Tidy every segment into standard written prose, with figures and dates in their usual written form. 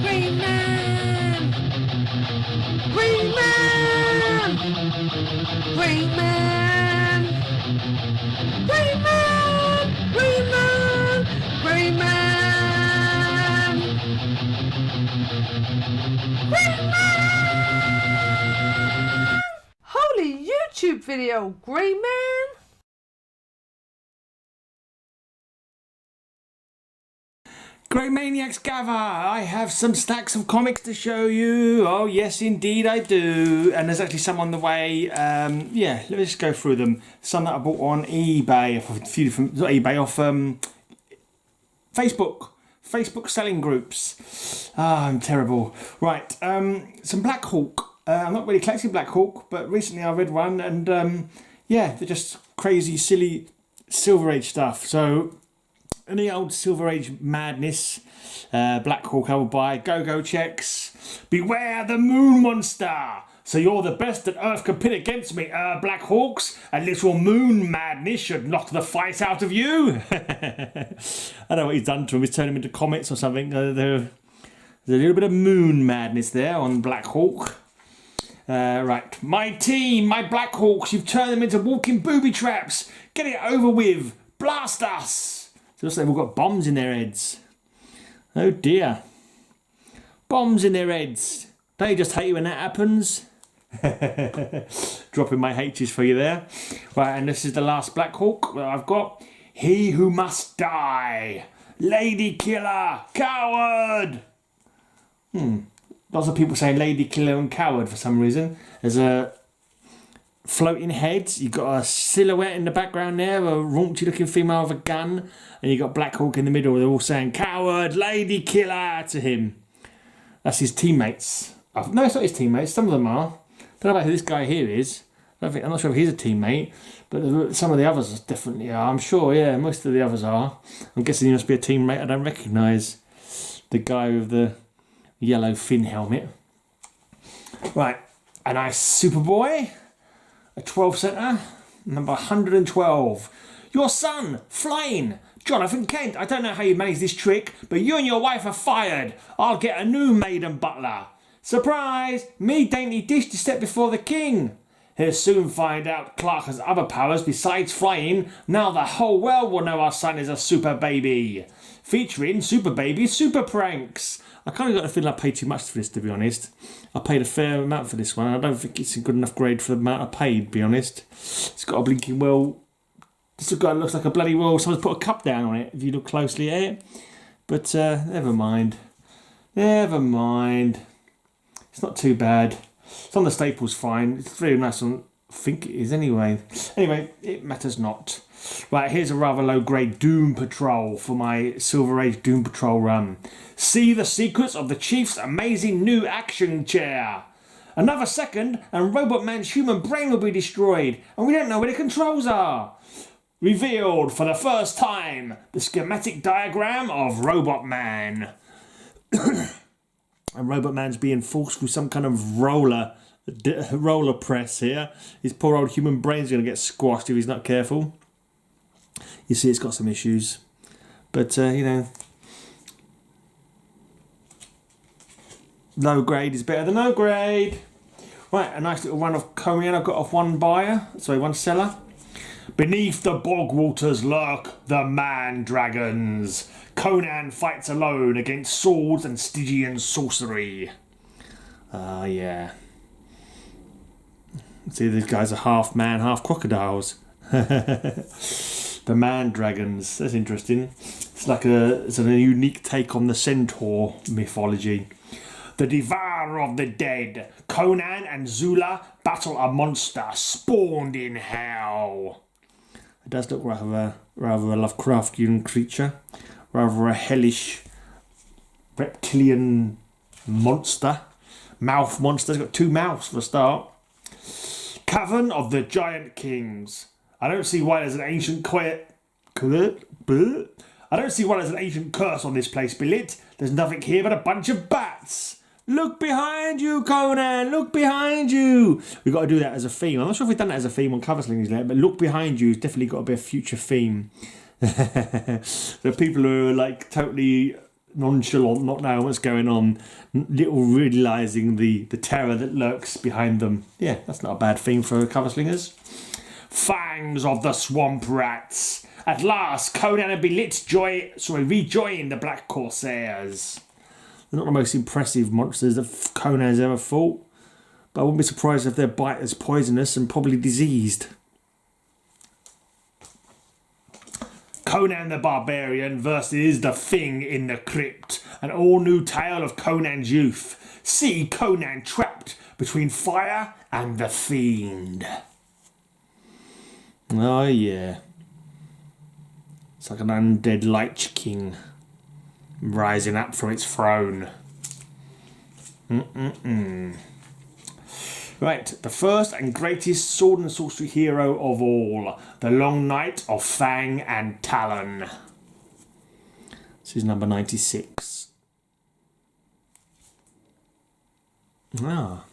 Green Man! Green Man! Green Man! Green Man! Green Man! Green Man! Green Man! Holy YouTube video, Green Man! Great Maniacs gather! I have some stacks of comics to show you. Oh yes, indeed I do. And there's actually some on the way. Yeah, let's just go through them. Some that I bought on eBay, off a few different, not eBay, off Facebook selling groups. Ah, I'm terrible. Right, some Black Hawk. I'm not really collecting Black Hawk, but recently I read one, and yeah, they're just crazy, silly Silver Age stuff. So any old Silver Age madness, Black Hawk I will buy. Go checks. Beware the moon monster. So you're the best that Earth can pit against me, Black Hawks. A little moon madness should knock the fight out of you. I don't know what he's done to him. He's turned him into comets or something. There's a little bit of moon madness there on Black Hawk. Right, my team, my Black Hawks, you've turned them into walking booby traps. Get it over with. Blast us. So looks like they've all got bombs in their heads. Oh dear. Bombs in their heads. Don't you just hate you when that happens? Dropping my H's for you there. Right, and this is the last Black Hawk that I've got. He who must die. Lady Killer. Coward. Lots of people saying Lady Killer and Coward for some reason. There's a floating head. You've got a silhouette in the background there, a raunchy looking female with a gun, and you've got Black Hawk in the middle. They're all saying Coward, Lady Killer to him. That's his teammates. Oh, no, it's not his teammates. Some of them are. Don't know about who this guy here is. I'm not sure if he's a teammate, but some of the others definitely are. I'm sure, yeah, most of the others are. I'm guessing he must be a teammate I don't recognise. The guy with the yellow fin helmet. Right, a nice Superboy. A 12 centre, number 112. Your son, flying. Jonathan Kent, I don't know how you managed this trick, but you and your wife are fired. I'll get a new maiden butler. Surprise! Me dainty dish to step before the king. He'll soon find out Clark has other powers besides flying. Now the whole world will know our son is a super baby. Featuring Super Baby Super Pranks. I kind of got the feeling I paid too much for this, to be honest. I paid a fair amount for this one. I don't think it's a good enough grade for the amount I paid, to be honest. It's got a blinking well. This guy looks like a bloody well. Someone's put a cup down on it, if you look closely at it. But never mind. Never mind. It's not too bad. It's on the staples fine. It's very nice on. I think it is anyway. Anyway, it matters not. Right, here's a rather low grade Doom Patrol for my Silver Age Doom Patrol run. See the secrets of the Chief's amazing new action chair. Another second and Robot Man's human brain will be destroyed and we don't know where the controls are. Revealed for the first time the schematic diagram of Robot Man. And Robot Man's being forced through some kind of roller press here. His poor old human brain's going to get squashed if he's not careful. You see it's got some issues. But, you know, low grade is better than no grade. Right, a nice little run of Conan I've got off one seller. Beneath the bog waters lurk the man-dragons. Conan fights alone against swords and Stygian sorcery. Yeah. See, these guys are half man, half crocodiles. The man-dragons. That's interesting. It's like it's a unique take on the centaur mythology. The Devourer of the Dead. Conan and Zula battle a monster spawned in hell. It does look rather a Lovecraftian creature. Rather a hellish reptilian monster. Mouth monster. It's got two mouths for a start. Cavern of the Giant Kings. I don't see why there's an ancient curse on this place, Billet. There's nothing here but a bunch of bats. Look behind you, Conan! Look behind you! We've got to do that as a theme. I'm not sure if we've done that as a theme on Cover Slingers yet, but look behind you has definitely got to be a future theme. The people who are like totally nonchalant, not knowing what's going on, little realising the terror that lurks behind them. Yeah, that's not a bad theme for cover slingers. Fangs of the swamp rats. At last, Conan and rejoin the Black Corsairs. They're not the most impressive monsters that Conan has ever fought, but I wouldn't be surprised if their bite is poisonous and probably diseased. Conan the Barbarian versus the Thing in the Crypt, an all-new tale of Conan's youth. See Conan trapped between fire and the Fiend. Oh yeah. It's like an undead Lich King rising up from its throne. Right, the first and greatest sword and sorcery hero of all, the Long Night of Fang and Talon. This is number 96. Ah.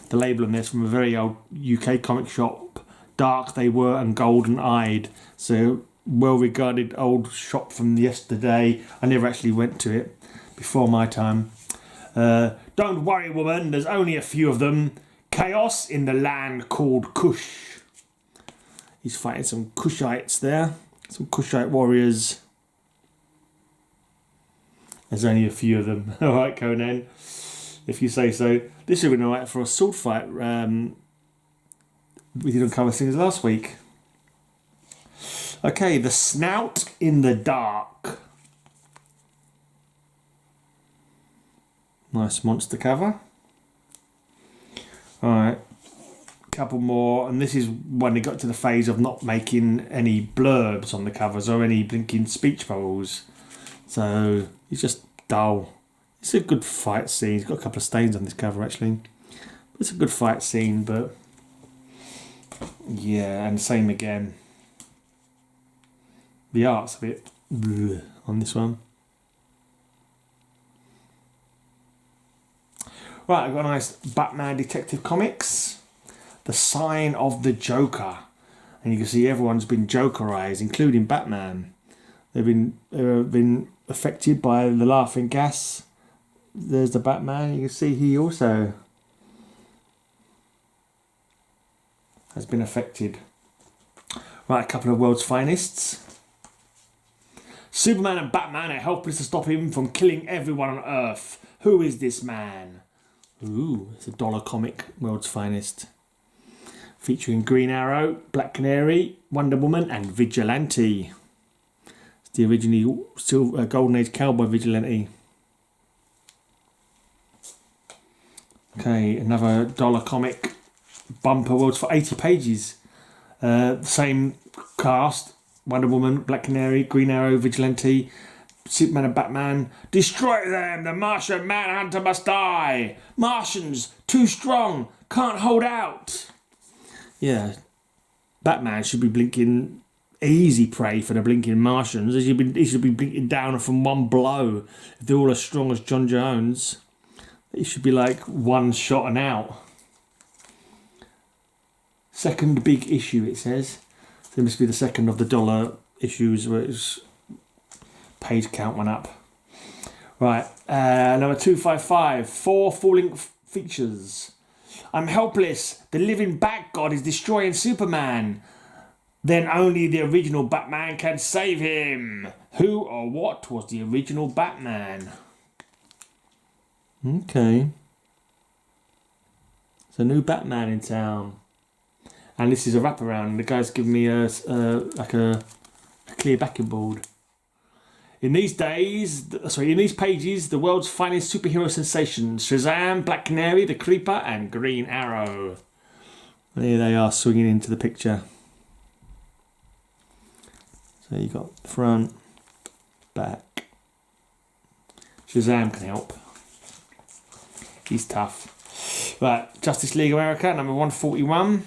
The label on this from a very old UK comic shop. Dark they were and golden-eyed. So, well-regarded old shop from yesterday. I never actually went to it before my time. Don't worry, woman, there's only a few of them. Chaos in the land called Kush. He's fighting some Kushites there. Some Kushite warriors. There's only a few of them. Alright, Conan, if you say so. This would have been alright for a sword fight we did on Cover Slingers last week. Okay, the Snout in the Dark. Nice monster cover. Alright, couple more, and this is when they got to the phase of not making any blurbs on the covers or any blinking speech bubbles. So it's just dull. It's a good fight scene. It's got a couple of stains on this cover actually. It's a good fight scene, but yeah, and same again. The art's a bit bleh on this one. Right, I've got a nice Batman Detective Comics. The Sign of the Joker. And you can see everyone's been Jokerized, including Batman. They've been affected by the laughing gas. There's the Batman. You can see he also has been affected. Right, a couple of world's finest. Superman and Batman are helpless to stop him from killing everyone on Earth. Who is this man? Ooh, it's a dollar comic, world's finest. Featuring Green Arrow, Black Canary, Wonder Woman and Vigilante. It's the original Golden Age cowboy Vigilante. Okay, another dollar comic bumper, world's for 80 pages. Same cast, Wonder Woman, Black Canary, Green Arrow, Vigilante, Superman and Batman. Destroy them! The Martian Manhunter must die! Martians, too strong, can't hold out! Yeah, Batman should be blinking easy prey for the blinking Martians. He should be blinking down from one blow. If they're all as strong as John Jones, it should be like one shot and out. Second big issue, it says. So it must be the second of the dollar issues where it's page count went up. Right, number 255, 4 full-length features. I'm helpless. The living Bat God is destroying Superman. Then only the original Batman can save him. Who or what was the original Batman? Okay. There's a new Batman in town. And this is a wraparound. The guy's giving me a clear backing board. In these pages, the world's finest superhero sensations: Shazam, Black Canary, the Creeper, and Green Arrow. There they are, swinging into the picture. So you got front, back. Shazam can help. He's tough. Right, Justice League America, number 141.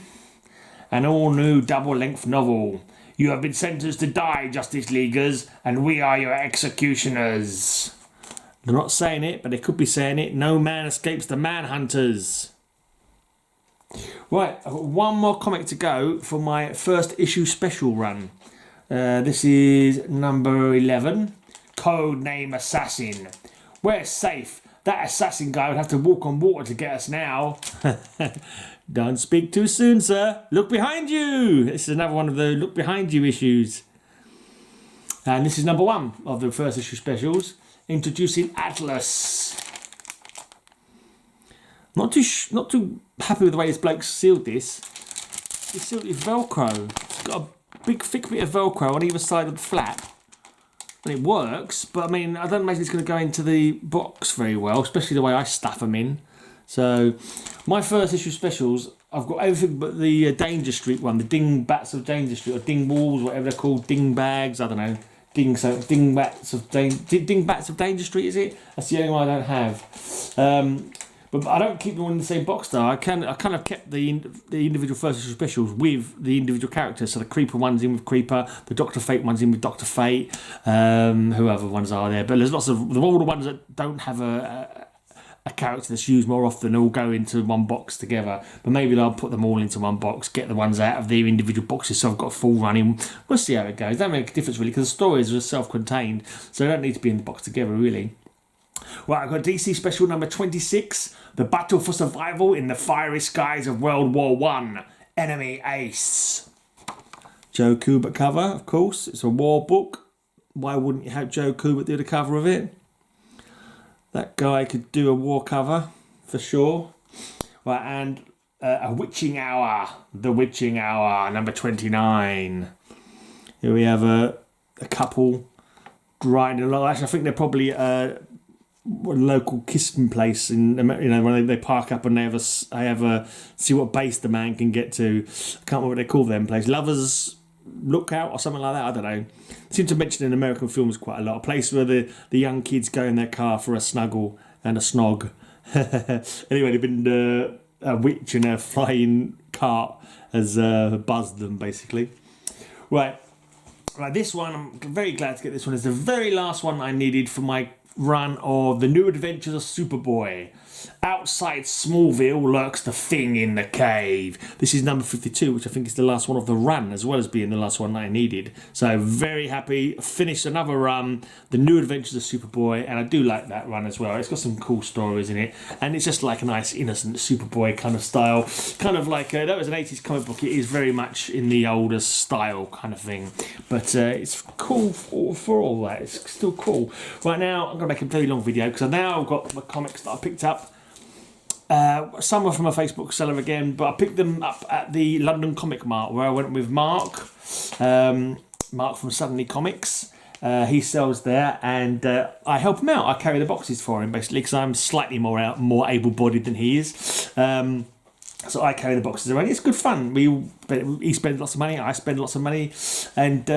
An all-new double-length novel. You have been sentenced to die, Justice Leaguers, and we are your executioners. They're not saying it, but they could be saying it. No man escapes the Manhunters. Right, I've got one more comic to go for my first issue special run. This is number 11. Codename Assassin. We're safe. That assassin guy would have to walk on water to get us now. Don't speak too soon, sir. Look behind you. This is another one of the look behind you issues. And this is number 1 of the first issue specials. Introducing Atlas. Not too happy with the way this bloke sealed this. He sealed it with Velcro. It's got a big thick bit of Velcro on either side of the flap. And it works, but I mean, I don't imagine it's going to go into the box very well, especially the way I stuff them in. So, my first issue specials, I've got everything but the Danger Street one, the Ding Bats of Danger Street, or Ding Walls, whatever they're called, Ding Bags, I don't know. Ding Bats of Danger Street, is it? That's the only one I don't have. But I don't keep them in the same box though. I kind of kept the individual first issue specials with the individual characters. So the Creeper one's in with Creeper, the Dr. Fate one's in with Dr. Fate, whoever ones are there. But there's lots of all the ones that don't have a character that's used more often all go into one box together. But maybe they'll put them all into one box, get the ones out of their individual boxes so I've got a full running. We'll see how it goes. That make a difference really because the stories are self-contained, so they don't need to be in the box together really. Right, I've got DC special number 26, The Battle for Survival in the Fiery Skies of World War I, Enemy Ace. Joe Kubert cover, of course. It's a war book. Why wouldn't you have Joe Kubert do the cover of it? That guy could do a war cover, for sure. Right, and A Witching Hour, The Witching Hour, number 29. Here we have a couple riding along. Actually, I think they're probably a local kissing place in, when they park up and they have a see what base the man can get to. I can't remember what they call them place. Lovers Lookout or something like that. I don't know. Seem to mention in American films quite a lot. A place where the young kids go in their car for a snuggle and a snog. Anyway, they've been a witch in a flying cart has buzzed them basically. Right, this one I'm very glad to get. This one is the very last one I needed for my run of The New Adventures of Superboy. Outside Smallville lurks the Thing in the cave. This is number 52, which I think is the last one of the run, as well as being the last one that I needed. So very happy. Finished another run, The New Adventures of Superboy, and I do like that run as well. It's got some cool stories in it, and it's just like a nice, innocent Superboy kind of style. Kind of like, that was an 80s comic book. It is very much in the older style kind of thing. But it's cool for all that. It's still cool. Right now, I'm going to make a very long video, because now I've got the comics that I picked up. Some are from a Facebook seller again, but I picked them up at the London Comic Mart where I went with Mark from Suddenly Comics. He sells there, and I help him out. I carry the boxes for him basically because I'm slightly more able-bodied than he is. So I carry the boxes around. It's good fun. He spends lots of money, I spend lots of money, and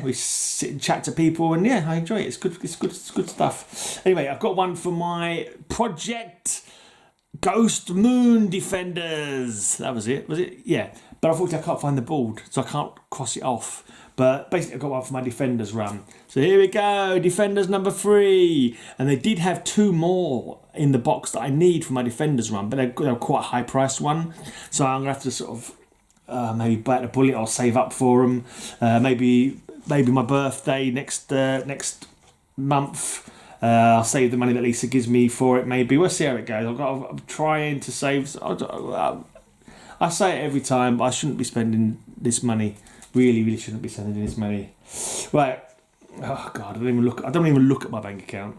we sit and chat to people, and I enjoy it. It's good stuff. Anyway, I've got one for my project. Ghost Moon Defenders. That was it. Was it? Yeah. But unfortunately I can't find the board, so I can't cross it off. But basically I've got one for my Defenders run. So here we go. Defenders number 3. And they did have 2 more in the box that I need for my Defenders run, but they're quite a high priced one. So I'm going to have to sort of maybe bite the bullet or save up for them. Maybe my birthday next month. I'll save the money that Lisa gives me for it, maybe. We'll see how it goes. I'm trying to save. I say it every time, but I shouldn't be spending this money. Really shouldn't be spending this money. Right. Oh, God, I don't even look at my bank account.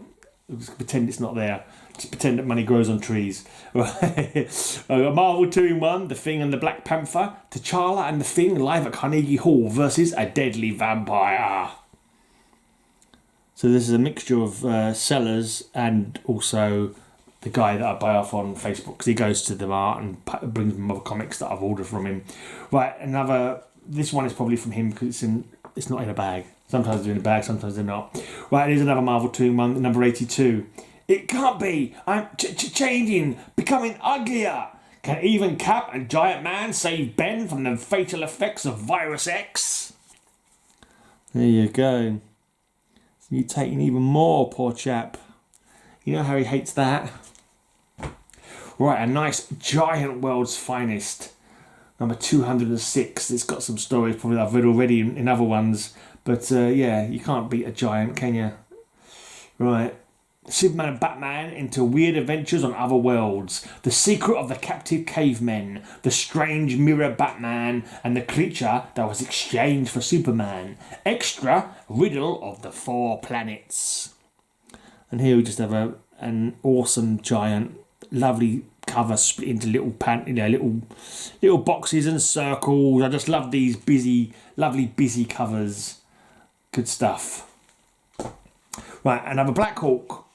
I'll just pretend it's not there. Just pretend that money grows on trees. Right. I've got Marvel 2-in-1, The Thing and the Black Panther, T'Challa and the Thing live at Carnegie Hall versus a deadly vampire. So this is a mixture of sellers and also the guy that I buy off on Facebook, because he goes to the mart and brings me other comics that I've ordered from him. Right, this one is probably from him because it's not in a bag. Sometimes they're in a bag, sometimes they're not. Right, here's another Marvel 2-in-1, number 82. It can't be. I'm changing, becoming uglier. Can even Cap and Giant Man save Ben from the fatal effects of Virus X? There you go. Mutating even more, poor chap. You know how he hates that. Right, a nice Giant World's Finest. Number 206. It's got some stories probably that I've read already in other ones. But yeah, you can't beat a giant, can you? Right. Superman and Batman into weird adventures on other worlds. The secret of the captive cavemen. The strange mirror Batman and the creature that was exchanged for Superman. Extra riddle of the 4 planets. And here we just have an awesome giant, lovely cover split into little boxes and circles. I just love these lovely busy covers. Good stuff. Right, another Black Hawk.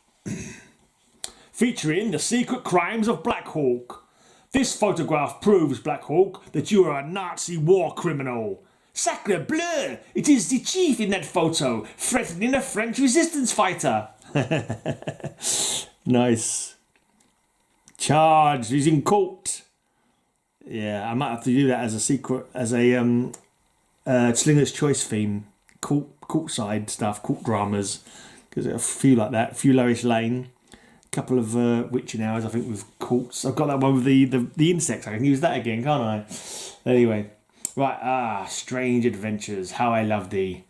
Featuring the secret crimes of Black Hawk. This photograph proves, Black Hawk, that you are a Nazi war criminal. Sacre bleu! It is the chief in that photo, threatening a French resistance fighter. Nice. Charged. He's in court. Yeah, I might have to do that as a secret, as a Slinger's Choice theme. Courtside stuff, court dramas. Because a few like that. A few Lois Lane. A couple of witching hours, I think, with courts. I've got that one with the insects. I can use that again, can't I? Anyway. Right, Strange Adventures. How I Love Thee.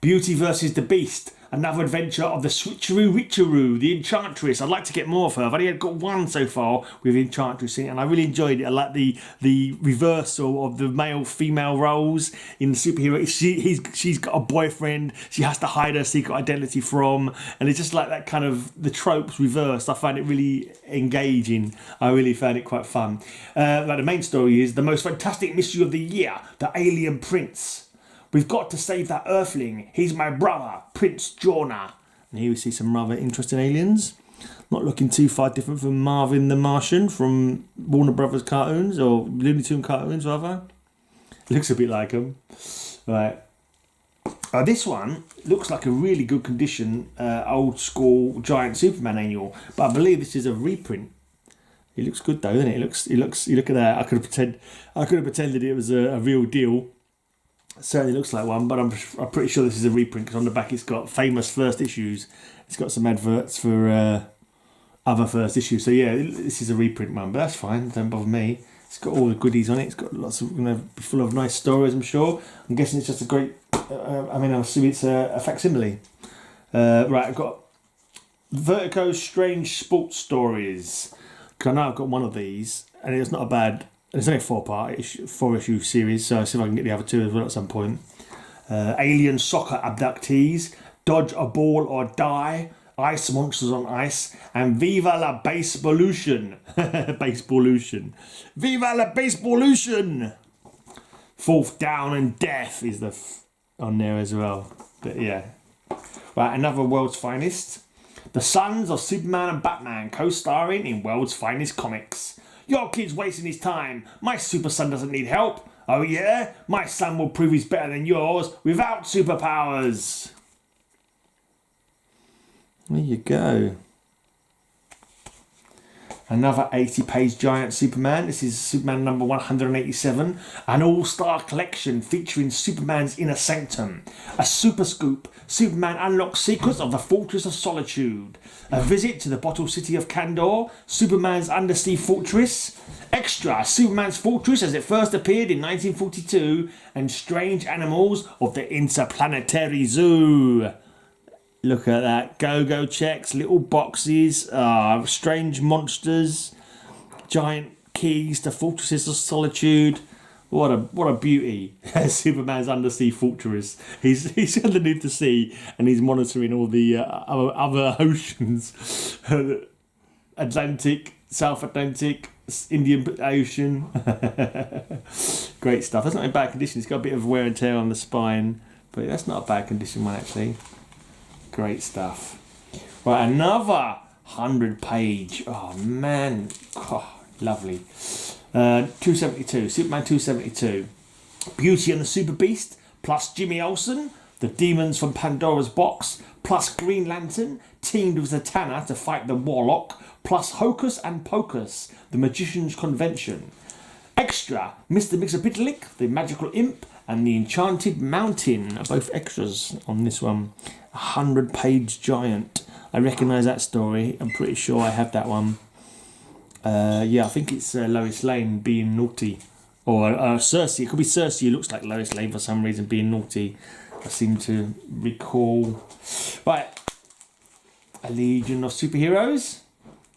Beauty versus the Beast. Another adventure of the Switcheroo Witcheroo, the Enchantress. I'd like to get more of her. I've only got one so far with Enchantress in it, and I really enjoyed it. I like the reversal of the male-female roles in the superhero. She's got a boyfriend she has to hide her secret identity from, and it's just like that kind of the tropes reversed. I find it really engaging. I really found it quite fun. Like the main story is the most fantastic mystery of the year, the Alien Prince. We've got to save that Earthling. He's my brother, Prince Jorna. And here we see some rather interesting aliens. Not looking too far different from Marvin the Martian from Warner Brothers cartoons, or Looney Tunes cartoons rather. Looks a bit like them. Right. This one looks like a really good condition, old school giant Superman annual, but I believe this is a reprint. It looks good though, doesn't it? You look at that. I could have pretended it was a real deal. It certainly looks like one, but I'm pretty sure this is a reprint because on the back it's got famous first issues. It's got some adverts for other first issues. So yeah, this is a reprint one, but that's fine. Don't bother me. It's got all the goodies on it. It's got lots of, be full of nice stories, I'm sure. I'm guessing it's just a great. I'm assuming it's a facsimile. Right, I've got Vertigo's Strange Sports Stories. Because I know I've got one of these, and it's not a bad. It's only a 4-issue series, so I'll see if I can get the other 2 as well at some point. Alien Soccer Abductees, Dodge a Ball or Die, Ice Monsters on Ice, and Viva la Baseballution. Baseballution. Viva la Baseballution! Fourth Down and Death is on there as well. But yeah. Right, another World's Finest. The Sons of Superman and Batman co-starring in World's Finest Comics. Your kid's wasting his time. My super son doesn't need help. Oh yeah? My son will prove he's better than yours without superpowers. There you go. Another 80-page giant Superman. This is Superman number 187. An all-star collection featuring Superman's inner sanctum. A super scoop. Superman unlocks secrets of the Fortress of Solitude. A visit to the bottle city of Kandor. Superman's undersea fortress. Extra. Superman's fortress as it first appeared in 1942. And strange animals of the interplanetary zoo. Look at that. Go-go checks, little boxes, strange monsters, giant keys to Fortresses of Solitude. What a beauty. Superman's undersea fortress. He's underneath the sea and he's monitoring all the other oceans. Atlantic, South Atlantic, Indian Ocean. Great stuff. That's not in bad condition. It's got a bit of wear and tear on the spine, but that's not a bad condition one actually. Great stuff. Right, another 100-page. Oh man, lovely. 272, Superman 272. Beauty and the Super Beast, plus Jimmy Olsen, the demons from Pandora's Box, plus Green Lantern, teamed with Zatanna to fight the Warlock, plus Hocus and Pocus, the Magician's Convention. Extra, Mr. Mixopiddlick, the Magical Imp, and the Enchanted Mountain are both extras on this one. 100-page giant. I recognise that story. I'm pretty sure I have that one. Yeah, I think it's Lois Lane being naughty. Or Cersei. It could be Cersei who looks like Lois Lane for some reason being naughty. I seem to recall. Right. A Legion of Superheroes.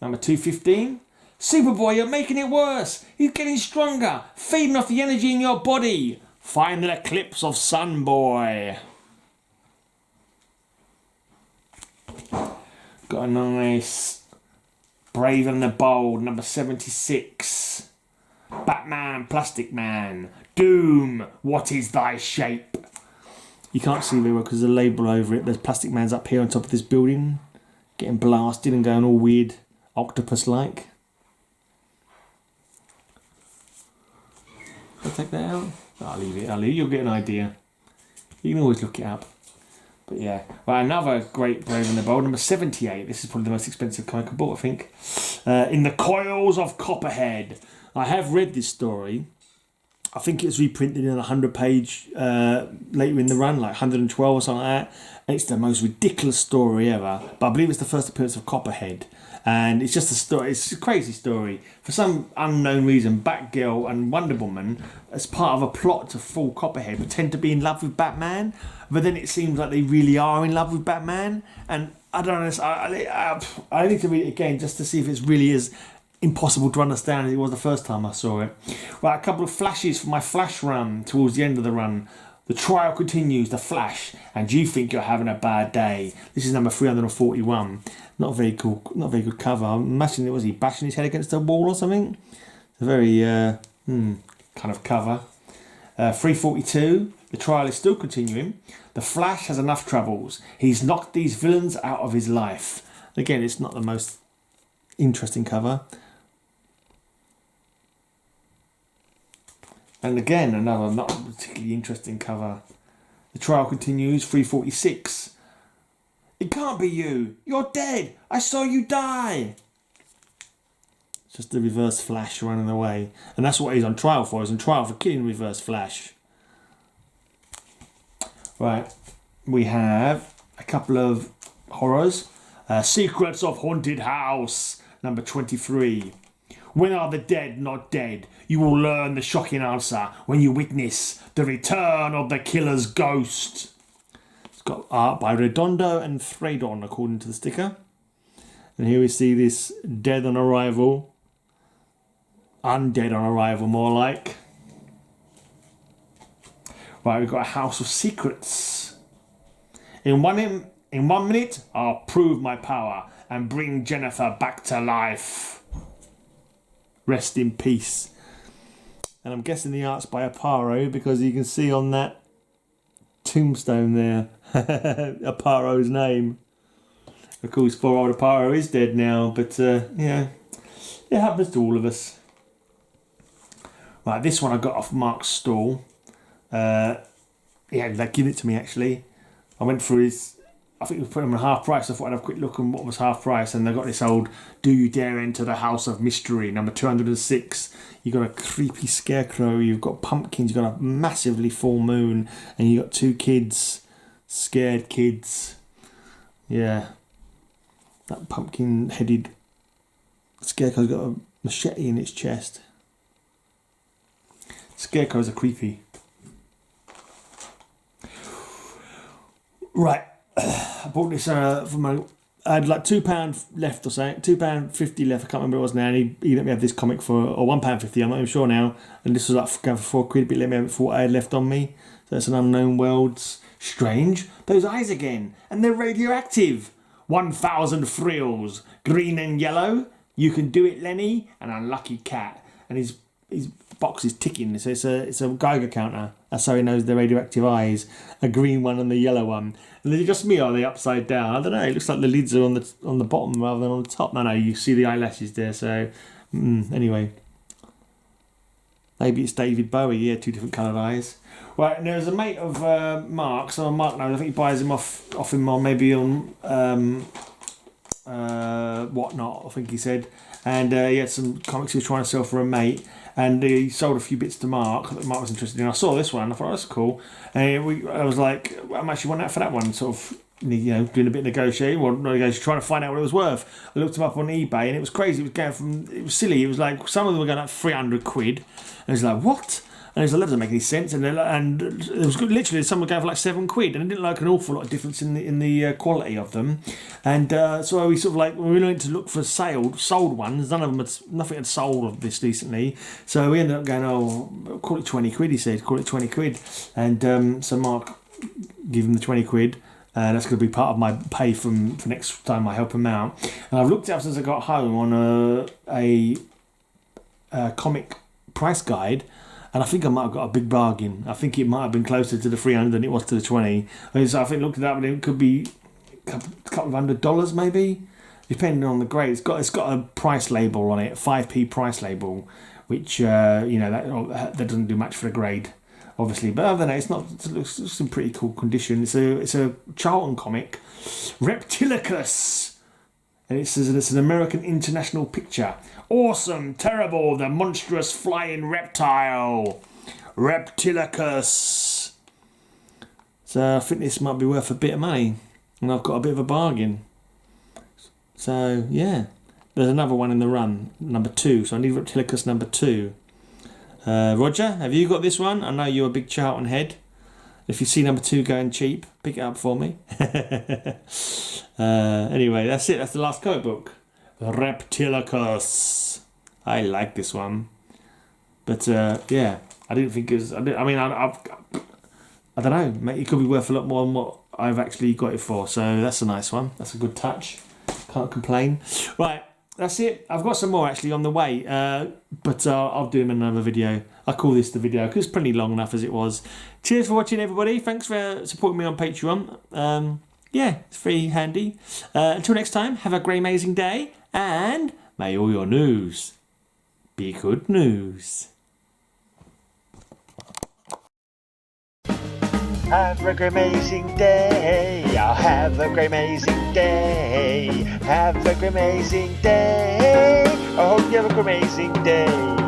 Number 215. Superboy, you're making it worse. He's getting stronger. Feeding off the energy in your body. Final eclipse of Sunboy. Got a nice Brave and the Bold, number 76. Batman, Plastic Man. Doom, what is thy shape? You can't see very well because there's a label over it. There's Plastic Man's up here on top of this building, getting blasted and going all weird, octopus-like. I'll take that out. I'll leave it. You'll get an idea. You can always look it up. But yeah. Right, another great Brave and the Bold, number 78. This is probably the most expensive comic I bought, I think. In the Coils of Copperhead. I have read this story. I think it was reprinted in a 100-page later in the run, like 112 or something like that. And it's the most ridiculous story ever. But I believe it's the first appearance of Copperhead. And it's just a story. It's a crazy story. For some unknown reason, Batgirl and Wonder Woman, as part of a plot to fool Copperhead, pretend to be in love with Batman. But then it seems like they really are in love with Batman. And I don't know. I need to read it again just to see if it's really as impossible to understand as it was the first time I saw it. Right, a couple of flashes from my Flash run towards the end of the run. The trial continues, the Flash, and you think you're having a bad day. This is number 341. Not very cool, not very good cover. I'm imagining was he bashing his head against a wall or something? It's a very kind of cover. 342. The trial is still continuing. The Flash has enough troubles. He's knocked these villains out of his life. Again, it's not the most interesting cover. And again, another not particularly interesting cover. The trial continues, 346. It can't be you. You're dead. I saw you die. It's just the Reverse Flash running away. And that's what he's on trial for. He's on trial for killing Reverse Flash. Right. We have a couple of horrors. Secrets of Haunted House, number 23. When are the dead not dead? You will learn the shocking answer when you witness the return of the killer's ghost. It's got art by Redondo and Thradon, according to the sticker. And here we see this dead on arrival. Undead on arrival, more like. Right, we've got a House of Secrets. In one minute, I'll prove my power and bring Jennifer back to life. Rest in peace. And I'm guessing the art's by Aparo because you can see on that tombstone there Aparo's name. Of course, poor old Aparo is dead now, but yeah, it happens to all of us. Right, this one I got off Mark's stall. Yeah, they give it to me actually. I went through his. I think we put them on half price. I thought I'd have a quick look on what was half price, and they got this old "Do You Dare Enter the House of Mystery" number 206. You got a creepy scarecrow. You've got pumpkins. You've got a massively full moon, and you got two kids, scared kids. Yeah, that pumpkin-headed scarecrow's got a machete in its chest. Scarecrows are creepy. Right. I bought this from my. I had like £2 left or something, £2.50 left. I can't remember what it was now. And he let me have this comic for, or £1.50. I'm not even sure now. And this was like going for £4, but he let me have it for what I had left on me. So it's an Unknown Worlds. Strange. Those eyes again, and they're radioactive. 1,000 frills, green and yellow. You can do it, Lenny. An unlucky cat, and his box is ticking. So it's a Geiger counter. That's how he knows the radioactive eyes. A green one and the yellow one. And is it just me or are they upside down? I don't know. It looks like the lids are on the bottom rather than on the top. No, you see the eyelashes there. So anyway, maybe it's David Bowie. Yeah, two different coloured eyes. Right, and there's a mate of Mark's. So Mark knows. I think he buys him off him on maybe on Whatnot. I think he said. And he had some comics he was trying to sell for a mate. And he sold a few bits to Mark that Mark was interested in. I saw this one. I thought, that's cool. And I was like, how much you want that for that one? Sort of, doing a bit of negotiating. Well, not negotiating, trying to find out what it was worth. I looked him up on eBay and it was crazy. It was silly. It was like, some of them were going up 300 quid. And I was like, what? And it doesn't make any sense. And it was good, literally someone gave for like £7, and it didn't like an awful lot of difference in the quality of them. And so we sort of like, when we went to look for sold ones, nothing had sold of this recently. So we ended up going, oh, call it £20. He said, call it £20. And so Mark gave him the £20. That's going to be part of my pay for next time I help him out. And I've looked it up since I got home on a comic price guide, and I think I might have got a big bargain. I think it might have been closer to the 300 than it was to the 20. So I think looked it up, and it could be a couple of $100 maybe, depending on the grade. It's got a price label on it, 5p price label, which that doesn't do much for the grade, obviously. But other than that, it looks in pretty cool condition. It's a Charlton comic, Reptilicus. And it says it's an American international picture. Awesome, terrible, the monstrous flying reptile. Reptilicus. So I think this might be worth a bit of money. And I've got a bit of a bargain. So, yeah. There's another one in the run, number 2. So I need Reptilicus number 2. Roger, have you got this one? I know you're a big Charlton head. If you see number 2 going cheap, pick it up for me. Anyway, that's it. That's the last comic book. Reptilicus. I like this one. But, yeah, I didn't think it was... I don't know. Mate, it could be worth a lot more than what I've actually got it for. So that's a nice one. That's a good touch. Can't complain. Right, that's it. I've got some more actually on the way. But I'll do them in another video. I call this the video because it's pretty long enough as it was. Cheers for watching, everybody. Thanks for supporting me on Patreon. Yeah, it's very handy. Until next time, have a great, amazing day. And may all your news be good news. Have a great, amazing day. I'll have a great, amazing day. Have a great, amazing day. I hope you have a great, amazing day.